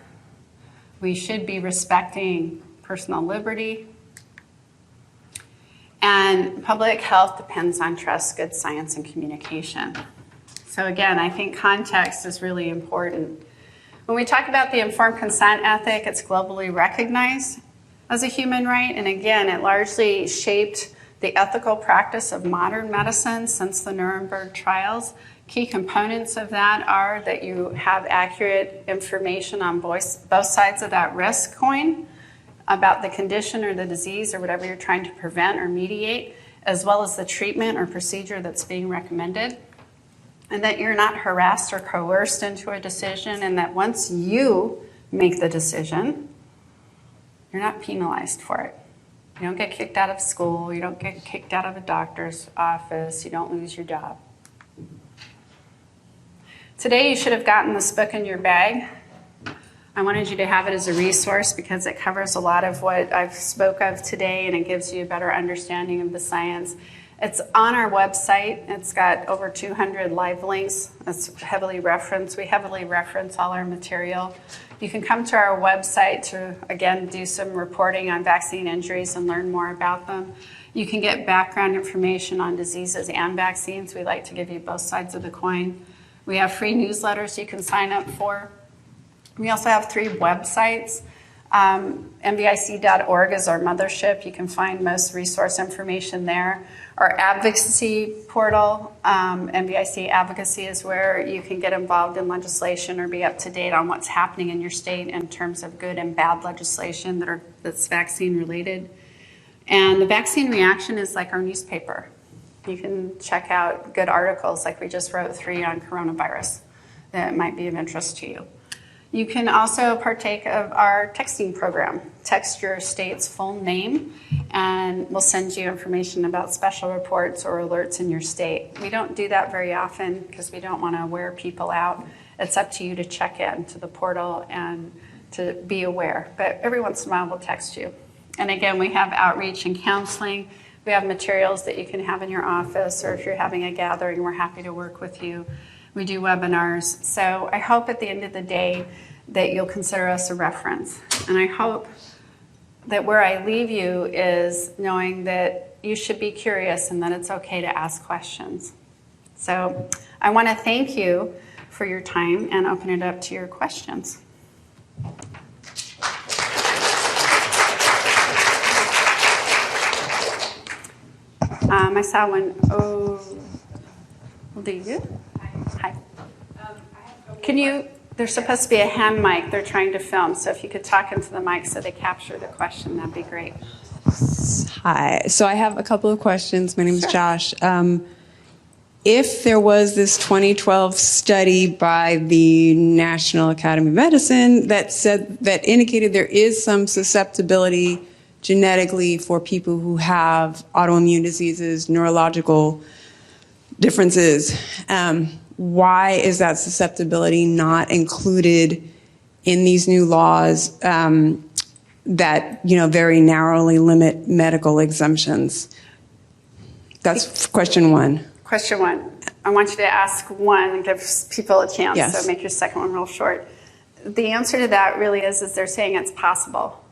We should be respecting personal liberty. And public health depends on trust, good science, and communication. So again, I think context is really important. When we talk about the informed consent ethic, it's globally recognized as a human right. And again, it largely shaped the ethical practice of modern medicine since the Nuremberg trials. Key components of that are that you have accurate information on both sides of that risk coin about the condition or the disease or whatever you're trying to prevent or mediate, as well as the treatment or procedure that's being recommended. And that you're not harassed or coerced into a decision, and that once you make the decision, you're not penalized for it. You don't get kicked out of school, you don't get kicked out of a doctor's office, you don't lose your job. Today you should have gotten this book in your bag. I wanted you to have it as a resource because it covers a lot of what I've spoke of today, and it gives you a better understanding of the science. It's on our website. It's got over 200 live links. It's heavily referenced. We heavily reference all our material. You can come to our website to, again, do some reporting on vaccine injuries and learn more about them. You can get background information on diseases and vaccines. We like to give you both sides of the coin. We have free newsletters you can sign up for. We also have 3 websites. MVIC.org is our mothership. You can find most resource information there. Our advocacy portal, MVIC Advocacy, is where you can get involved in legislation or be up to date on what's happening in your state in terms of good and bad legislation that's vaccine related. And the Vaccine Reaction is like our newspaper. You can check out good articles, like we just wrote 3 on coronavirus that might be of interest to you. You can also partake of our texting program. Text your state's full name, and we'll send you information about special reports or alerts in your state. We don't do that very often because we don't want to wear people out. It's up to you to check in to the portal and to be aware. But every once in a while, we'll text you. And again, we have outreach and counseling. We have materials that you can have in your office, or if you're having a gathering, we're happy to work with you. We do webinars. So I hope at the end of the day that you'll consider us a reference. And I hope that where I leave you is knowing that you should be curious and that it's okay to ask questions. So I want to thank you for your time and open it up to your questions. I saw one. Oh, do you? Hi. Can you, there's supposed to be a hand mic. They're trying to film. So if you could talk into the mic so they capture the question, that'd be great. Hi. So I have a couple of questions. My name is Josh. If there was this 2012 study by the National Academy of Medicine that indicated there is some susceptibility genetically for people who have autoimmune diseases, neurological differences, why is that susceptibility not included in these new laws that, very narrowly limit medical exemptions? That's question one. Question one. I want you to ask one and give people a chance, Yes. so make your second one real short. The answer to that really is they're saying it's possible.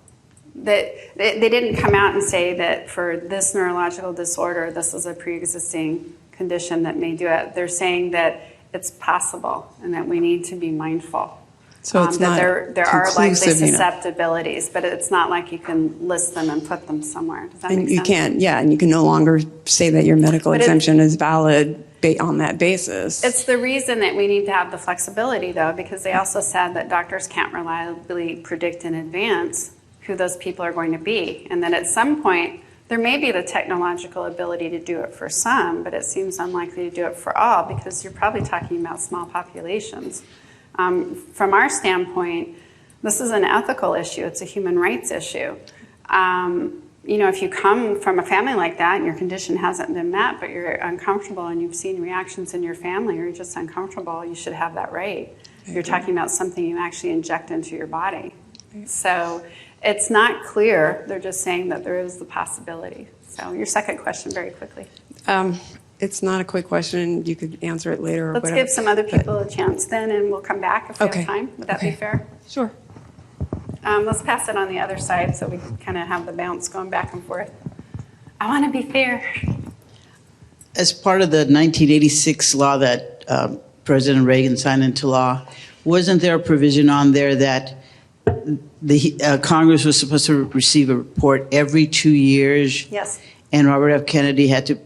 That they didn't come out and say that for this neurological disorder, this is a pre-existing condition that may do it. They're saying that it's possible and that we need to be mindful. So it's that not there are likely conclusive, susceptibilities, but it's not like you can list them and put them somewhere. Does that make And sense? you can't, and you can no longer say that your medical exemption is valid on that basis. It's the reason that we need to have the flexibility, though, because they also said that doctors can't reliably predict in advance who those people are going to be. And that at some point, there may be the technological ability to do it for some, but it seems unlikely to do it for all because you're probably talking about small populations. From our standpoint, this is an ethical issue. It's a human rights issue. If you come from a family like that and your condition hasn't been met, but you're uncomfortable and you've seen reactions in your family or you're just uncomfortable, you should have that right. You're talking about something you actually inject into your body. So it's not clear. They're just saying that there is the possibility. So your second question very quickly. It's not a quick question. You could answer it later or Let's whatever. give some other people a chance then, and we'll come back if we Okay. have time. Would that be fair? Sure. Let's pass it on the other side so we can kind of have the bounce going back and forth. I want to be fair. As part of the 1986 law that President Reagan signed into law, wasn't there a provision on there that the Congress was supposed to receive a report every 2 years? Yes. And Robert F. Kennedy had to,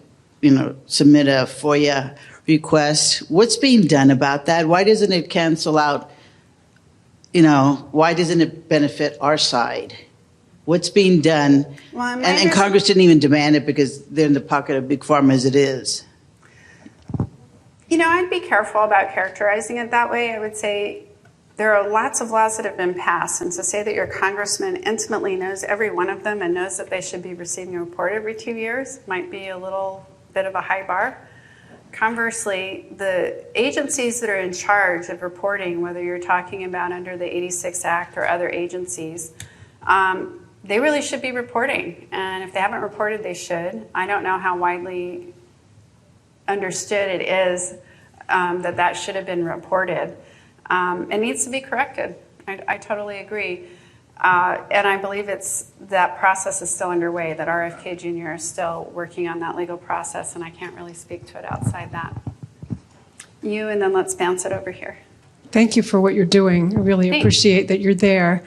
submit a FOIA request. What's being done about that? Why doesn't it cancel out? Why doesn't it benefit our side? What's being done? Well, and Congress didn't even demand it because they're in the pocket of Big Pharma as it is. I'd be careful about characterizing it that way. I would say there are lots of laws that have been passed, and to say that your congressman intimately knows every one of them and knows that they should be receiving a report every 2 years might be a little bit of a high bar. Conversely, the agencies that are in charge of reporting, whether you're talking about under the 86 Act or other agencies, they really should be reporting. And if they haven't reported, they should. I don't know how widely understood it is that should have been reported. It needs to be corrected. I totally agree. And I believe that process is still underway, that RFK Jr. is still working on that legal process, and I can't really speak to it outside that. You, and then let's bounce it over here. Thank you for what you're doing. I really appreciate that you're there.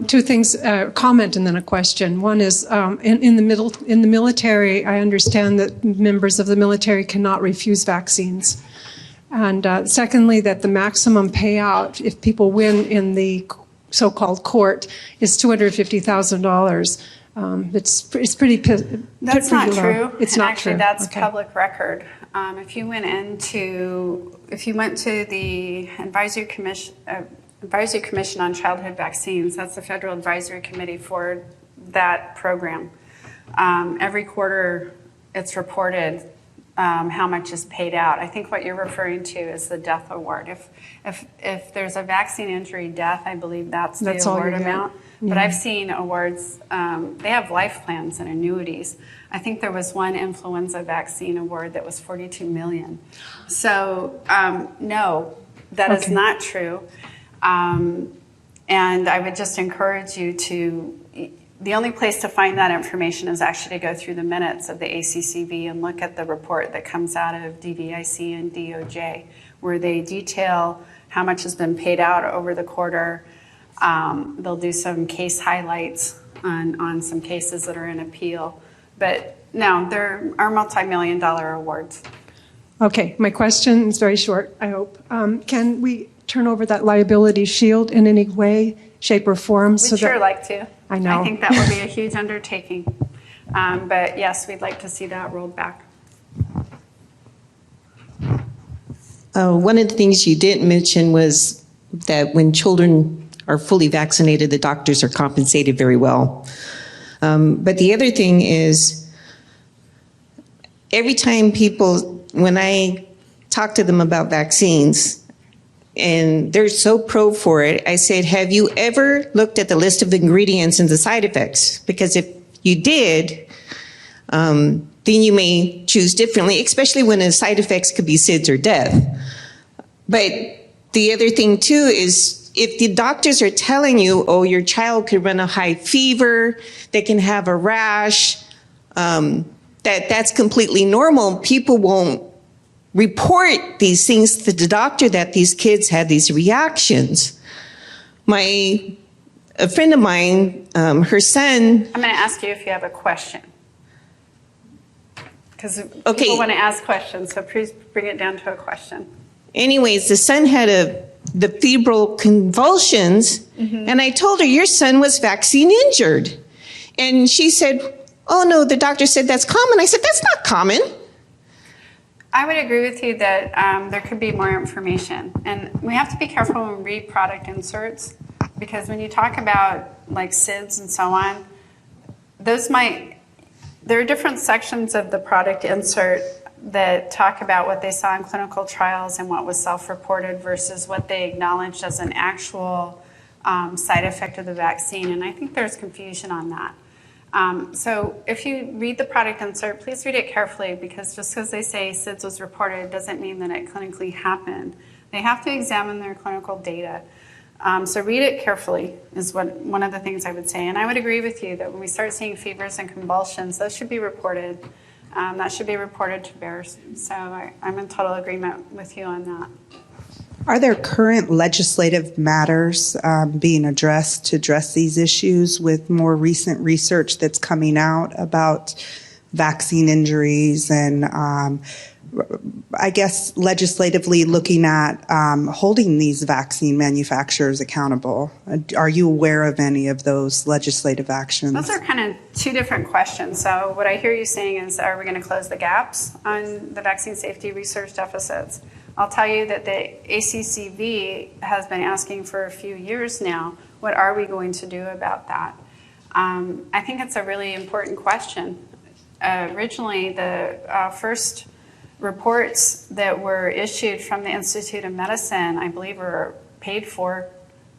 Two things, a comment and then a question. One is, in the military, I understand that members of the military cannot refuse vaccines. And secondly, that the maximum payout, if people win in the so-called court, is $250,000. It's pretty. That's not true. It's not actually, true. That's okay. public record. If you went to the Advisory Commission on Childhood Vaccines, that's the Federal Advisory Committee for that program. Every quarter, it's reported how much is paid out. I think what you're referring to is the death award. If there's a vaccine injury death, I believe that's the award amount. Yeah. But I've seen awards, they have life plans and annuities. I think there was one influenza vaccine award that was $42 million. So no, that is not true. And I would just encourage you to, the only place to find that information is actually to go through the minutes of the ACCV and look at the report that comes out of DVIC and DOJ, where they detail how much has been paid out over the quarter. They'll do some case highlights on some cases that are in appeal. But no, there are multi-million-dollar awards. Okay, my question is very short, I hope. Can we turn over that liability shield in any way, shape, or form? We'd sure like to. I know. I think that would be a huge undertaking. But yes, we'd like to see that rolled back. One of the things you didn't mention was that when children are fully vaccinated, the doctors are compensated very well. But the other thing is, every time when I talk to them about vaccines, and they're so pro for it. I said, have you ever looked at the list of ingredients and the side effects? Because if you did, then you may choose differently, especially when the side effects could be SIDS or death. But the other thing too is if the doctors are telling you, oh, your child could run a high fever, they can have a rash, that's completely normal. People won't report these things to the doctor that these kids had these reactions. A friend of mine, her son. I'm going to ask you if you have a question. Because Okay. people want to ask questions, so please bring it down to a question. Anyways, the son had the febrile convulsions, and I told her, your son was vaccine injured. And she said, oh no, the doctor said that's common. I said, that's not common. I would agree with you that there could be more information. And we have to be careful when we read product inserts, because when you talk about like SIDS and so on, there are different sections of the product insert that talk about what they saw in clinical trials and what was self-reported versus what they acknowledged as an actual side effect of the vaccine. And I think there's confusion on that. So if you read the product insert, please read it carefully, because just because they say SIDS was reported doesn't mean that it clinically happened. They have to examine their clinical data. So read it carefully is one of the things I would say. And I would agree with you that when we start seeing fevers and convulsions, those should be reported. That should be reported to bears. So I'm in total agreement with you on that. Are there current legislative matters being addressed to address these issues with more recent research that's coming out about vaccine injuries and I guess legislatively looking at holding these vaccine manufacturers accountable? Are you aware of any of those legislative actions? Those are kind of two different questions. So what I hear you saying is, are we going to close the gaps on the vaccine safety research deficits? I'll tell you that the ACCV has been asking for a few years now, what are we going to do about that? I think it's a really important question. Originally, the first reports that were issued from the Institute of Medicine, I believe, were paid for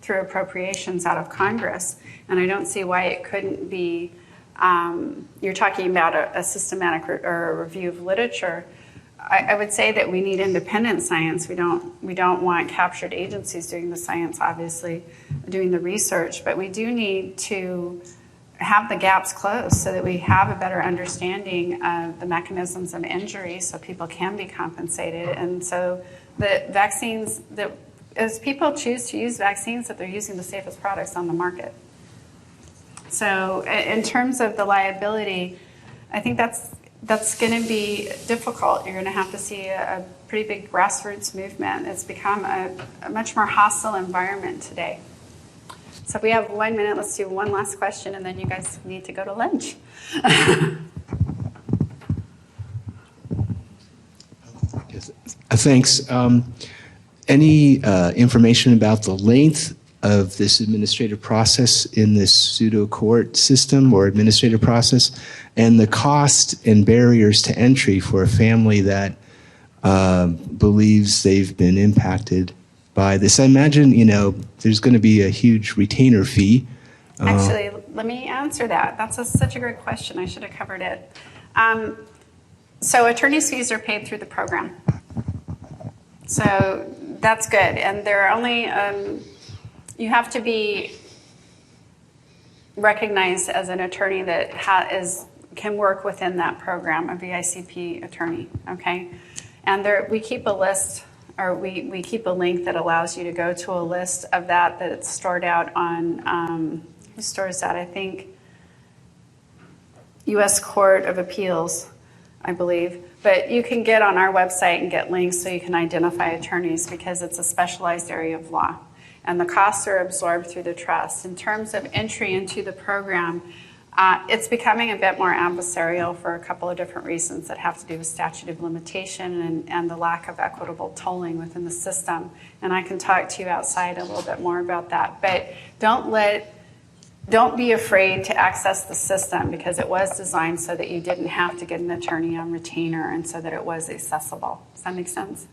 through appropriations out of Congress. And I don't see why it couldn't be, you're talking about a systematic or a review of literature. I would say that we need independent science. We don't want captured agencies doing the science, obviously, doing the research, but we do need to have the gaps closed so that we have a better understanding of the mechanisms of injury so people can be compensated. And so the vaccines, as people choose to use vaccines, that they're using the safest products on the market. So in terms of the liability, I think that's going to be difficult. You're going to have to see a pretty big grassroots movement. It's become a much more hostile environment today. So we have 1 minute. Let's do one last question, and then you guys need to go to lunch. Thanks. Any information about the length of this administrative process in this pseudo-court system or administrative process, and the cost and barriers to entry for a family that believes they've been impacted by this? I imagine, there's going to be a huge retainer fee. Actually, let me answer that. That's such a great question. I should have covered it. So attorney's fees are paid through the program. So that's good. And there are only, you have to be recognized as an attorney that can work within that program, a VICP attorney, okay? And we keep a list, or we keep a link that allows you to go to a list of that's stored out on, who stores that? I think U.S. Court of Appeals, I believe. But you can get on our website and get links so you can identify attorneys, because it's a specialized area of law. And the costs are absorbed through the trust. In terms of entry into the program, it's becoming a bit more adversarial for a couple of different reasons that have to do with statute of limitation and the lack of equitable tolling within the system. And I can talk to you outside a little bit more about that. But don't be afraid to access the system, because it was designed so that you didn't have to get an attorney on retainer, and so that it was accessible. Does that make sense?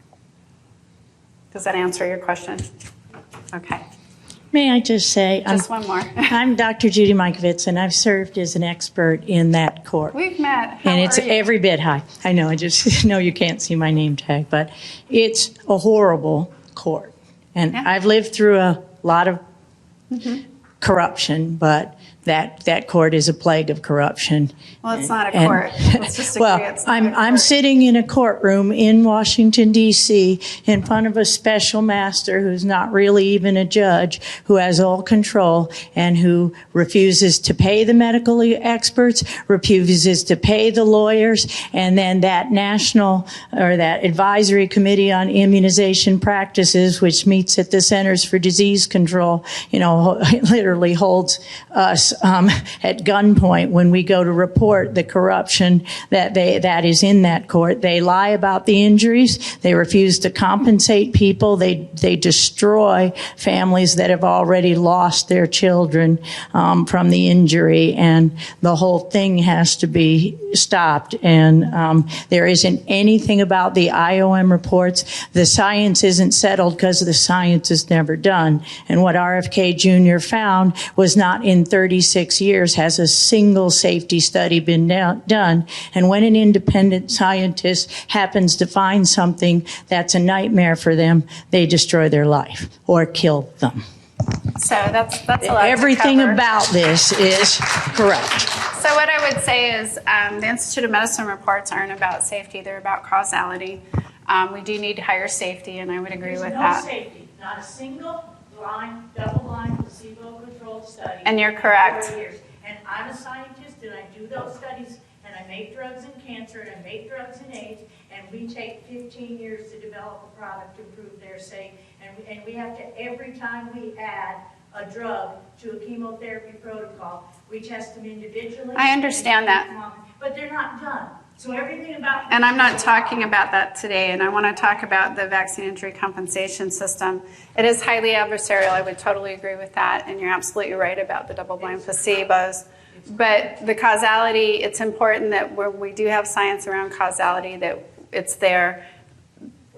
Does that answer your question? Okay. May I just say, Just one more. I'm Dr. Judy Mikovits, and I've served as an expert in that court. We've met. How And it's are you? every bit high. I know, I just know you can't see my name tag, but it's a horrible court. And Yeah. I've lived through a lot of corruption, but that court is a plague of corruption. Well, it's not a And- court. Let's just agree well, it's not I'm a court. sitting in a courtroom in Washington, D.C., in front of a special master who's not really even a judge, who has all control and who refuses to pay the medical experts, refuses to pay the lawyers, and then that national or that advisory committee on immunization practices, which meets at the Centers for Disease Control, literally holds us at gunpoint when we go to report the corruption that is in that court. They lie about the injuries. They refuse to compensate people. They destroy families that have already lost their children from the injury, and the whole thing has to be stopped. And there isn't anything about the IOM reports. The science isn't settled because the science is never done. And what RFK Jr. found was not in 36 years has a single safety study been done. And when an independent scientist happens to find something that's a nightmare for them, they destroy their life or kill them. So that's a lot Everything to cover. about this is correct. So what I would say is the Institute of Medicine reports aren't about safety. They're about causality. We do need higher safety, and I would agree with that. Safety, not a single blind, double-blind, placebo-controlled study. And you're correct. And I'm a scientist, and I do those studies, and I make drugs in cancer, and I make drugs in AIDS, and we take 15 years to develop a product to prove they're safe. And we have to, every time we add a drug to a chemotherapy protocol, we test them individually. I understand that. But they're not done. So everything about... And I'm not talking about that today, and I want to talk about the vaccine injury compensation system. It is highly adversarial. I would totally agree with that, and you're absolutely right about the double-blind placebos. But the causality, it's important that when we do have science around causality, that it's there.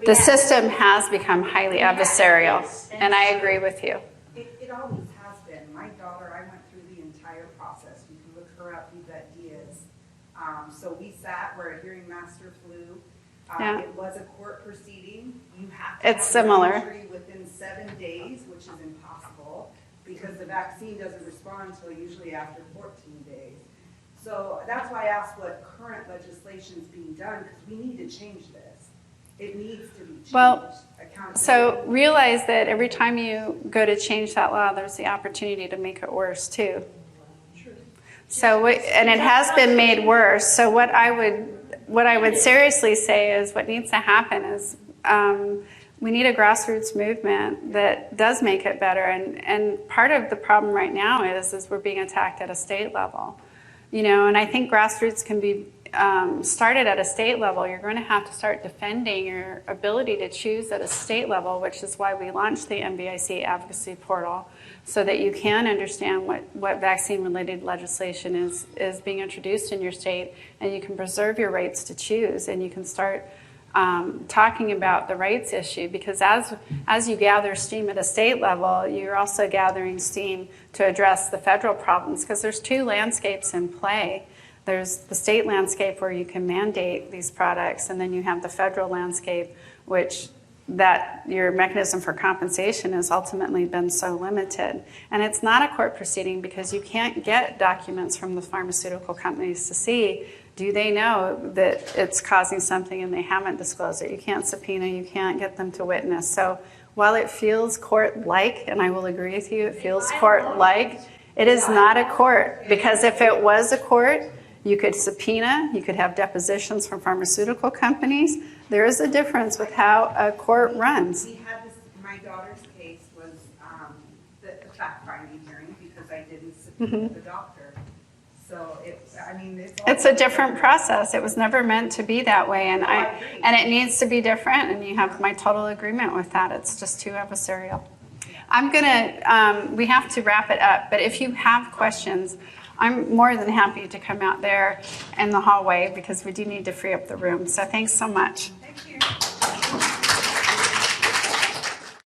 The system has become highly adversarial, and I agree with you. It always has been. My daughter, I went through the entire process. You can look her up, Yvette Diaz. So we sat, we're a hearing master flu. Yeah. It was a court proceeding. You have to It's have similar. your injury within 7 days, which is impossible because the vaccine doesn't respond until usually after 14 days. So that's why I asked what current legislation is being done, because we need to change this. It needs to be changed. Well, Accountability. so realize that every time you go to change that law, there's the opportunity to make it worse too. So, and it has been made worse. So what I would seriously say is what needs to happen is we need a grassroots movement that does make it better. And part of the problem right now is we're being attacked at a state level. And I think grassroots can be started at a state level. You're going to have to start defending your ability to choose at a state level, which is why we launched the MVIC advocacy portal, so that you can understand what vaccine-related legislation is being introduced in your state, and you can preserve your rights to choose, and you can start talking about the rights issue, because as you gather steam at a state level, you're also gathering steam to address the federal problems, because there's two landscapes in play. There's the state landscape where you can mandate these products, and then you have the federal landscape, which that your mechanism for compensation has ultimately been so limited. And it's not a court proceeding because you can't get documents from the pharmaceutical companies to see, do they know that it's causing something and they haven't disclosed it. You can't subpoena, you can't get them to witness. So while it feels court-like, and I will agree with you, it feels court-like, it is not a court, because if it was a court, you could subpoena, you could have depositions from pharmaceutical companies. There is a difference with how a court runs. We had this, my daughter's case was the fact-finding hearing because I didn't subpoena the doctor. So it's a different process. It was never meant to be that way, and it needs to be different. And you have my total agreement with that. It's just too adversarial. I'm gonna. We have to wrap it up. But if you have questions, I'm more than happy to come out there in the hallway because we do need to free up the room. So thanks so much. Thank you.